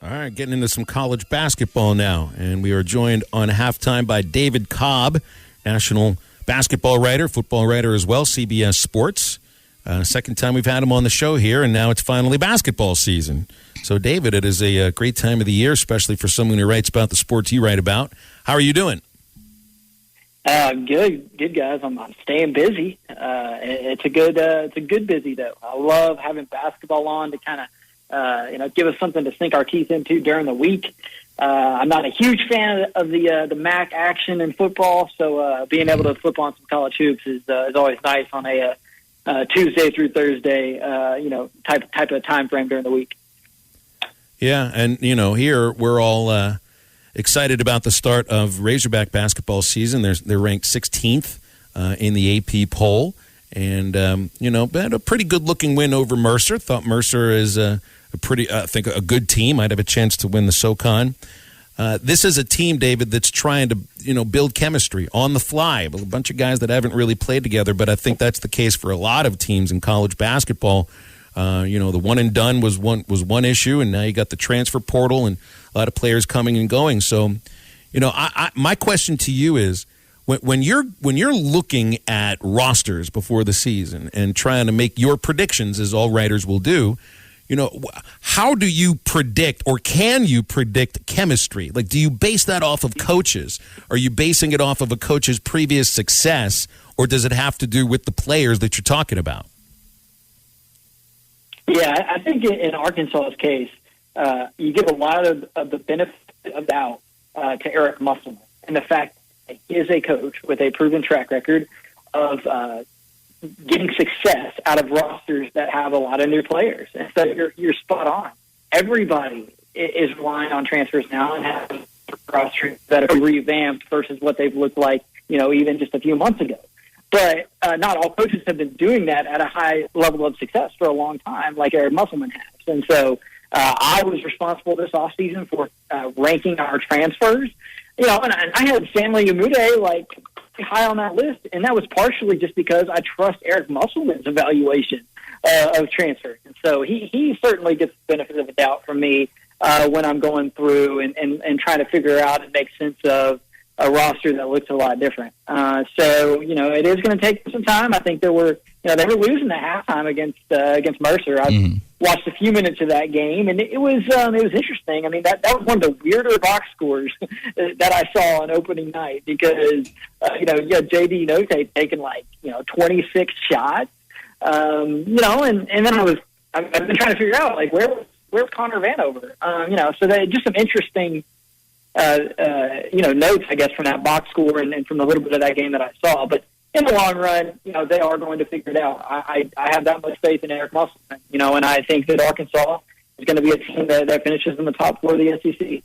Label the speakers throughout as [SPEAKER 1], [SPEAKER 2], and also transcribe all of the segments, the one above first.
[SPEAKER 1] All right, getting into some college basketball now. And we are joined on halftime by David Cobb, national basketball writer, football writer as well, CBS Sports. Second time we've had him on the show here, and now it's finally basketball season. So, David, it is a great time of the year, especially for someone who writes about the sports you write about. How are you doing?
[SPEAKER 2] Good guys. I'm staying busy. It's a good busy though. I love having basketball on to kind of give us something to sink our teeth into during the week. I'm not a huge fan of the MAC action in football, so being able to flip on some college hoops is always nice on a Tuesday through Thursday type of time frame during the week.
[SPEAKER 1] Yeah, and here we're all excited about the start of Razorback basketball season. They're ranked 16th in the AP poll, and had a pretty good looking win over Mercer. Thought Mercer is a good team. Might have a chance to win the SoCon. This is a team, David, that's trying to build chemistry on the fly. A bunch of guys that haven't really played together, but I think that's the case for a lot of teams in college basketball. The one and done was one issue, and now you got the transfer portal and a lot of players coming and going. So, my question to you is, when you're looking at rosters before the season and trying to make your predictions, as all writers will do, how do you predict, or can you predict chemistry? Like, do you base that off of coaches? Are you basing it off of a coach's previous success, or does it have to do with the players that you're talking about?
[SPEAKER 2] Yeah, I think in Arkansas's case, you give a lot of the benefit of doubt to Eric Musselman, and the fact that he is a coach with a proven track record of getting success out of rosters that have a lot of new players. And so you're spot on. Everybody is relying on transfers now and having rosters that are revamped versus what they've looked like, even just a few months ago. But not all coaches have been doing that at a high level of success for a long time, like Eric Musselman has. And so I was responsible this offseason for ranking our transfers. And I had Stanley Umude high on that list, and that was partially just because I trust Eric Musselman's evaluation of transfers. And so he certainly gets the benefit of the doubt from me when I'm going through and trying to figure out and make sense of a roster that looks a lot different. So it is going to take some time. I think they were losing at halftime against Mercer. I watched a few minutes of that game, and it was interesting. I mean, that was one of the weirder box scores that I saw on opening night because you had JD Note taking 26 shots. And then I've been trying to figure out where's Connor Vanover. So that just some interesting notes, I guess, from that box score and from the little bit of that game that I saw. But in the long run, they are going to figure it out. I have that much faith in Eric Musselman, and I think that Arkansas is going to be a team that finishes in the top four of the SEC.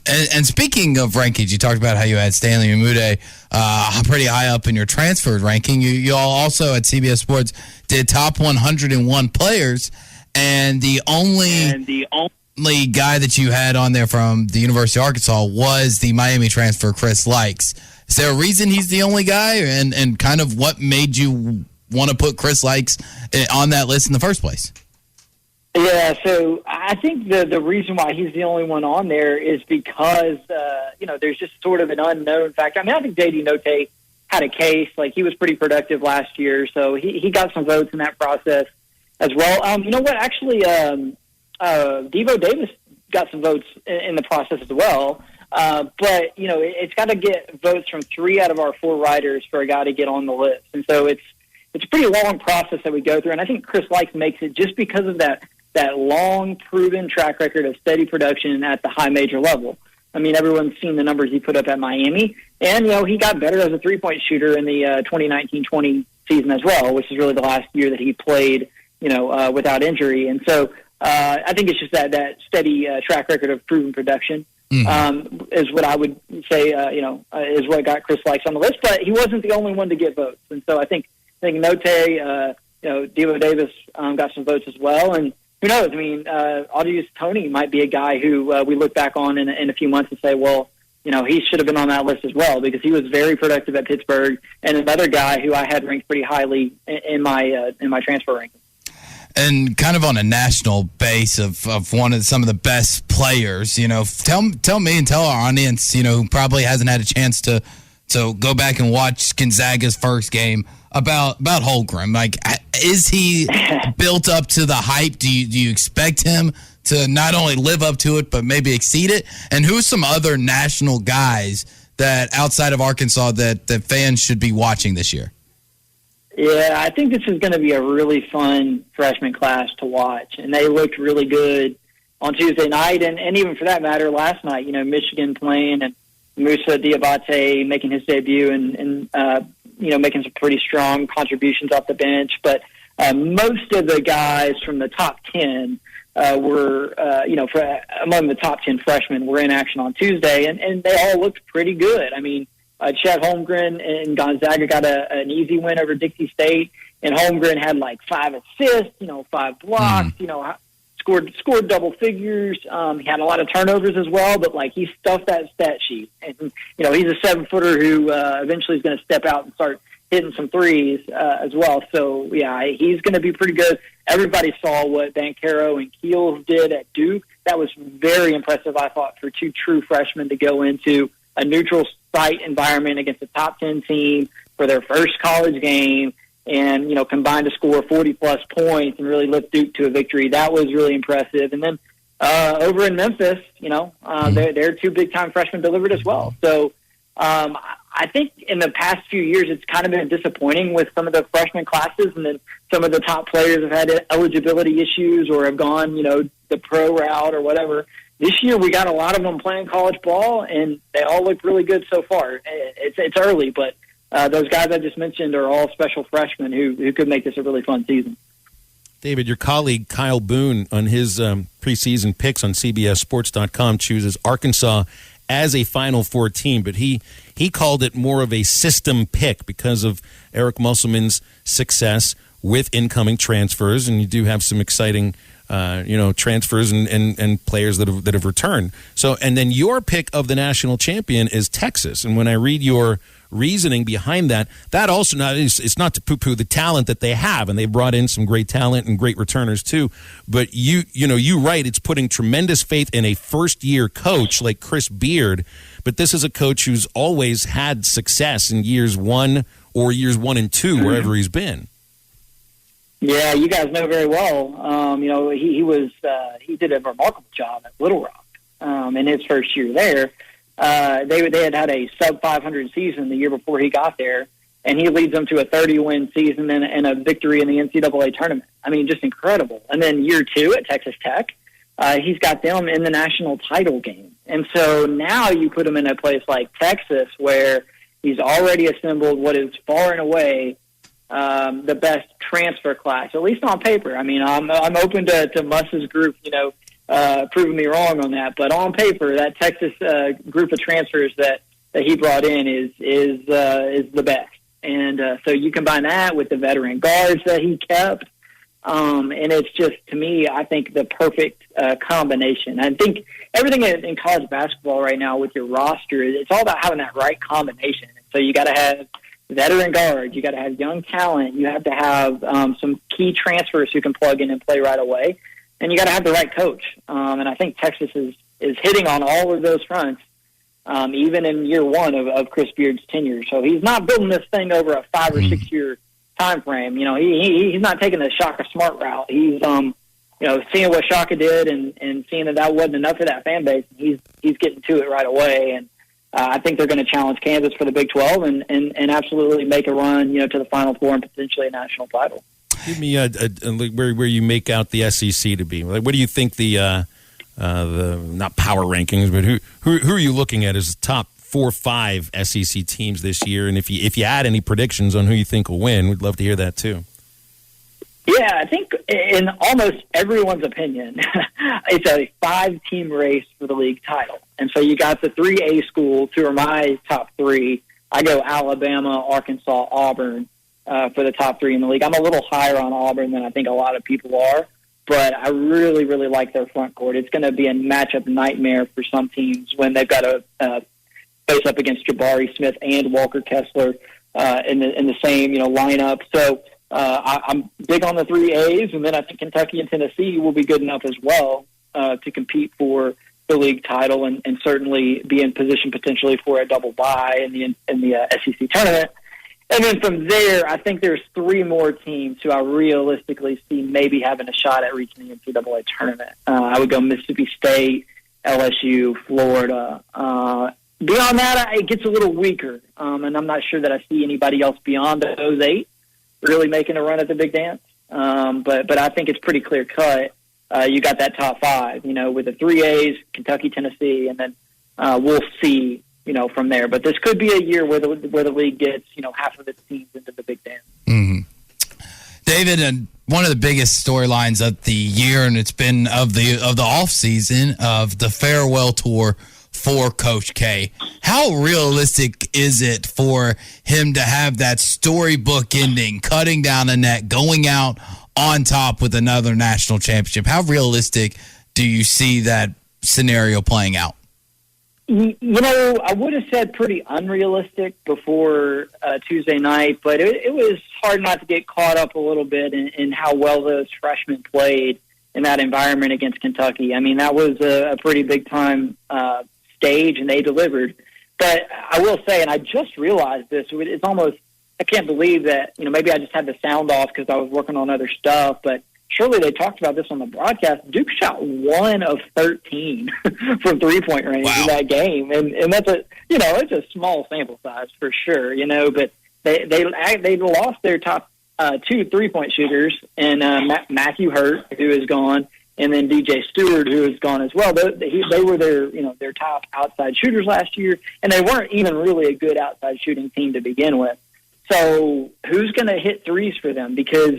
[SPEAKER 3] And speaking of rankings, you talked about how you had Stanley Umude pretty high up in your transfer ranking. You all also at CBS Sports did top 101 players, and the only guy that you had on there from the University of Arkansas was the Miami transfer, Chris Likes. Is there a reason he's the only guy, and kind of what made you want to put Chris Likes on that list in the first place?
[SPEAKER 2] Yeah, so I think the reason why he's the only one on there is because, there's just sort of an unknown factor. I mean, I think JD Note had a case. He was pretty productive last year, so he got some votes in that process as well. You know what? Actually, Devo Davis got some votes in the process as well. But, it's got to get votes from 3 out of our 4 writers for a guy to get on the list. And so it's a pretty long process that we go through. And I think Chris Likes makes it just because of that long proven track record of steady production at the high major level. I mean, everyone's seen the numbers he put up at Miami. And, he got better as a three-point shooter in the 2019-20 season as well, which is really the last year that he played, without injury. And so I think it's just that steady track record of proven production. Is what I would say, is what got Chris Likes on the list. But he wasn't the only one to get votes. And so I think Note, Devo Davis got some votes as well. And who knows? I mean, Audius Tony might be a guy who we look back on in a few months and say, well, he should have been on that list as well because he was very productive at Pittsburgh, and another guy who I had ranked pretty highly in my transfer ranking.
[SPEAKER 3] And kind of on a national base of some of the best players, tell me and tell our audience, who probably hasn't had a chance to go back and watch Gonzaga's first game about Holmgren. Like, is he built up to the hype? Do you expect him to not only live up to it, but maybe exceed it? And who's some other national guys that outside of Arkansas that fans should be watching this year?
[SPEAKER 2] Yeah, I think this is going to be a really fun freshman class to watch. And they looked really good on Tuesday night, and even for that matter, last night. Michigan playing and Musa Diabate making his debut and making some pretty strong contributions off the bench. But most of the guys from the top 10 were among the top 10 freshmen were in action on Tuesday, and they all looked pretty good. I mean, Chet Holmgren and Gonzaga got an easy win over Dixie State, and Holmgren had like 5 assists, 5 blocks, scored double figures. He had a lot of turnovers as well, but he stuffed that stat sheet. And he's a 7-footer who eventually is going to step out and start hitting some threes as well. So yeah, he's going to be pretty good. Everybody saw what Banchero and Keels did at Duke. That was very impressive, I thought, for 2 true freshmen to go into a neutral site environment against a top 10 team for their first college game and, combined to score 40-plus points and really lift Duke to a victory. That was really impressive. And then over in Memphis, their 2 big-time freshmen delivered as well. So I think in the past few years it's kind of been disappointing with some of the freshman classes, and then some of the top players have had eligibility issues or have gone, the pro route or whatever. This year we got a lot of them playing college ball, and they all look really good so far. It's early, but those guys I just mentioned are all special freshmen who could make this a really fun season.
[SPEAKER 1] David, your colleague Kyle Boone on his preseason picks on CBSSports.com chooses Arkansas as a Final Four team, but he called it more of a system pick because of Eric Musselman's success with incoming transfers, and you do have some exciting transfers and players that have returned. So, and then your pick of the national champion is Texas. And when I read your reasoning behind that also it's not to poo-poo the talent that they have, and they brought in some great talent and great returners too. But you write it's putting tremendous faith in a first-year coach like Chris Beard. But this is a coach who's always had success in years 1 and 2 wherever he's been.
[SPEAKER 2] Yeah, you guys know very well. He did a remarkable job at Little Rock in his first year there. They had a sub 500 season the year before he got there, and he leads them to a 30-win season and a victory in the NCAA tournament. I mean, just incredible. And then year 2 at Texas Tech, he's got them in the national title game. And so now you put him in a place like Texas where he's already assembled what is far and away the best transfer class, at least on paper. I mean, I'm open to Muss's group, proving me wrong on that. But on paper, that Texas group of transfers that he brought in is the best. And so you combine that with the veteran guards that he kept, and it's just, to me, I think the perfect combination. I think everything in college basketball right now with your roster, it's all about having that right combination. And so you got to have veteran guards, you got to have young talent, you have to have some key transfers who can plug in and play right away, and you got to have the right coach. And I think Texas is hitting on all of those fronts, even in year 1 of Chris Beard's tenure. So he's not building this thing over a 5 or 6 year time frame. He's not taking the Shaka Smart route. He's seeing what Shaka did and seeing that wasn't enough for that fan base. He's getting to it right away, and I think they're going to challenge Kansas for the Big 12 and absolutely make a run, to the Final Four and potentially a national title.
[SPEAKER 1] Give me where you make out the SEC to be. What do you think the not power rankings, but who are you looking at as the top 4 or 5 SEC teams this year? And if you add any predictions on who you think will win, we'd love to hear that too.
[SPEAKER 2] Yeah, I think in almost everyone's opinion, it's a 5-team race for the league title. And so you got the 3A schools, who are my top 3. I go Alabama, Arkansas, Auburn for the top 3 in the league. I'm a little higher on Auburn than I think a lot of people are, but I really, really like their front court. It's going to be a matchup nightmare for some teams when they've got to face up against Jabari Smith and Walker Kessler in the same lineup. So I'm big on the 3 A's, and then I think Kentucky and Tennessee will be good enough as well to compete for the league title and certainly be in position potentially for a double bye in the SEC tournament. And then from there, I think there's 3 more teams who I realistically see maybe having a shot at reaching the NCAA tournament. I would go Mississippi State, LSU, Florida. Beyond that, it gets a little weaker, and I'm not sure that I see anybody else beyond those 8 really making a run at the big dance. But I think it's pretty clear cut. You got that top 5, with the 3 A's, Kentucky, Tennessee, and then we'll see, from there. But this could be a year where the league gets, half of its teams into the big dance.
[SPEAKER 3] Mm-hmm. David, and one of the biggest storylines of the year, and it's been of the off season, of the farewell tour for Coach K. How realistic is it for him to have that storybook ending, cutting down the net, going out on top with another national championship? How realistic do you see that scenario playing out?
[SPEAKER 2] I would have said pretty unrealistic before Tuesday night, but it was hard not to get caught up a little bit in how well those freshmen played in that environment against Kentucky. I mean, that was a pretty big-time stage, and they delivered. But I will say, and I just realized this, it's almost, I can't believe that, maybe I just had the sound off because I was working on other stuff, but surely they talked about this on the broadcast. Duke shot 1 of 13 from three-point range in that game, and that's it's a small sample size for sure, but they lost their top 2 3-point shooters, and Matthew Hurt, who is gone, and then DJ Stewart, who is gone as well. They were their top outside shooters last year, and they weren't even really a good outside shooting team to begin with. So who's going to hit threes for them? Because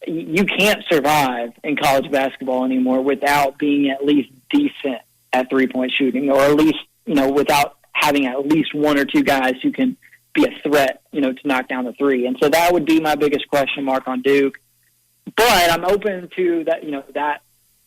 [SPEAKER 2] you can't survive in college basketball anymore without being at least decent at three-point shooting, or at least, without having at least 1 or 2 guys who can be a threat, to knock down the three. And so that would be my biggest question mark on Duke. But I'm open to that, that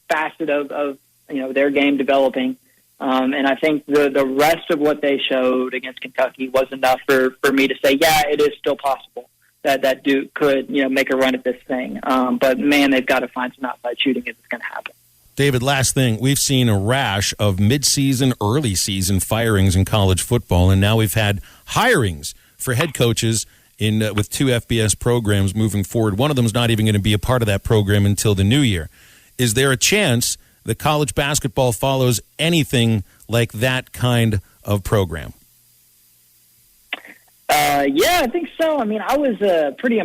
[SPEAKER 2] facet of their game developing. And I think the rest of what they showed against Kentucky was enough for me to say, yeah, it is still possible that Duke could, make a run at this thing. But, man, they've got to find some outside shooting if it's going to happen.
[SPEAKER 1] David, last thing, we've seen a rash of mid-season, early season firings in college football, and now we've had hirings for head coaches with 2 FBS programs moving forward. One of them is not even going to be a part of that program until the new year. Is there a chance that college basketball follows anything like that kind of program?
[SPEAKER 2] Yeah, I think so. I mean, I was pretty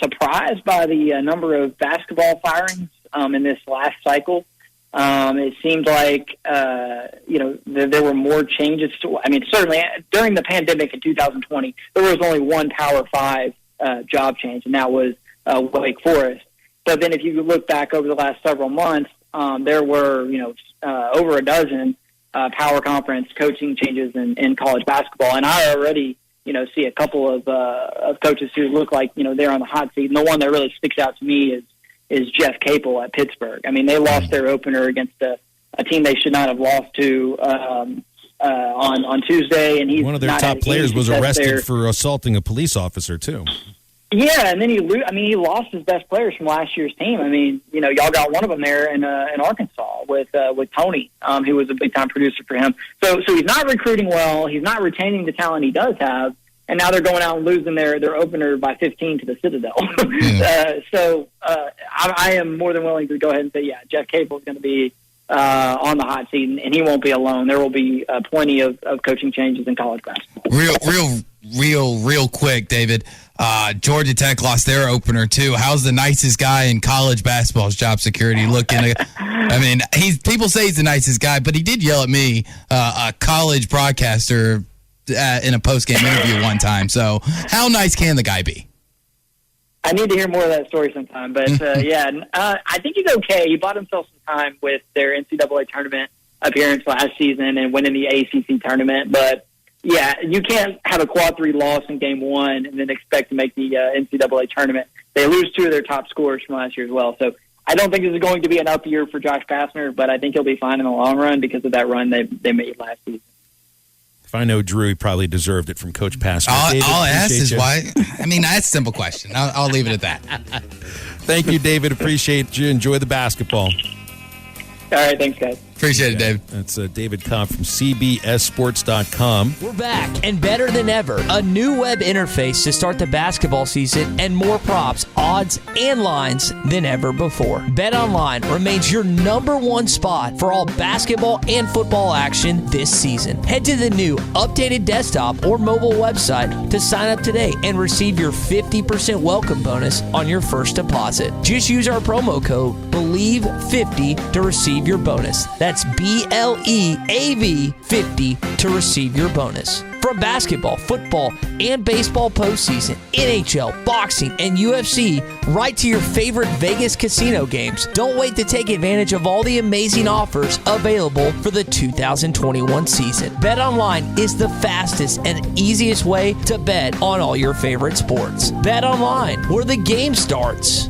[SPEAKER 2] surprised by the number of basketball firings in this last cycle. It seemed like, there were more changes. Certainly during the pandemic in 2020, there was only one Power 5 job change, and that was Wake Forest. But then if you look back over the last several months, there were, over a dozen power conference coaching changes in college basketball. And I already, see a couple of coaches who look like, they're on the hot seat. And the one that really sticks out to me is Jeff Capel at Pittsburgh. I mean, they lost their opener against a team they should not have lost to on Tuesday. And
[SPEAKER 1] one of their top players was arrested for assaulting a police officer, too.
[SPEAKER 2] Yeah, and then he lost his best players from last year's team. I mean, y'all got one of them there in Arkansas with Tony, who was a big time producer for him. So he's not recruiting well. He's not retaining the talent he does have, and now they're going out and losing their opener by 15 to the Citadel. I am more than willing to go ahead and say, yeah, Jeff Capel is going to be on the hot seat, and he won't be alone. There will be plenty of coaching changes in college basketball.
[SPEAKER 3] Real quick, David. Georgia Tech lost their opener too. How's the nicest guy in college basketball's job security looking? I mean, people say he's the nicest guy, but he did yell at me, a college broadcaster, in a post-game interview one time. So how nice can the guy be?
[SPEAKER 2] I need to hear more of that story sometime. But, I think he's okay. He bought himself some time with their NCAA tournament appearance last season and winning the ACC tournament. But, yeah, you can't have a quad 3 loss in game 1 and then expect to make the NCAA tournament. They lose 2 of their top scorers from last year as well. So I don't think this is going to be an up year for Josh Pastner, but I think he'll be fine in the long run because of that run they made last season.
[SPEAKER 1] If I know Drew, he probably deserved it from Coach Pascal.
[SPEAKER 3] All
[SPEAKER 1] David,
[SPEAKER 3] I asked is
[SPEAKER 1] you.
[SPEAKER 3] why. I mean, that's a simple question. I'll leave it at that.
[SPEAKER 1] Thank you, David. Appreciate you. Enjoy the basketball.
[SPEAKER 2] All right, thanks, guys.
[SPEAKER 3] Appreciate it, David.
[SPEAKER 1] That's David Cobb from CBSSports.com.
[SPEAKER 4] We're back and better than ever. A new web interface to start the basketball season and more props, odds, and lines than ever before. BetOnline remains your #1 spot for all basketball and football action this season. Head to the new updated desktop or mobile website to sign up today and receive your 50% welcome bonus on your first deposit. Just use our promo code BELIEVE50 to receive your bonus. That's BLEAV 50 to receive your bonus. From basketball, football, and baseball postseason, NHL, boxing, and UFC, right to your favorite Vegas casino games. Don't wait to take advantage of all the amazing offers available for the 2021 season. BetOnline is the fastest and easiest way to bet on all your favorite sports. BetOnline, where the game starts.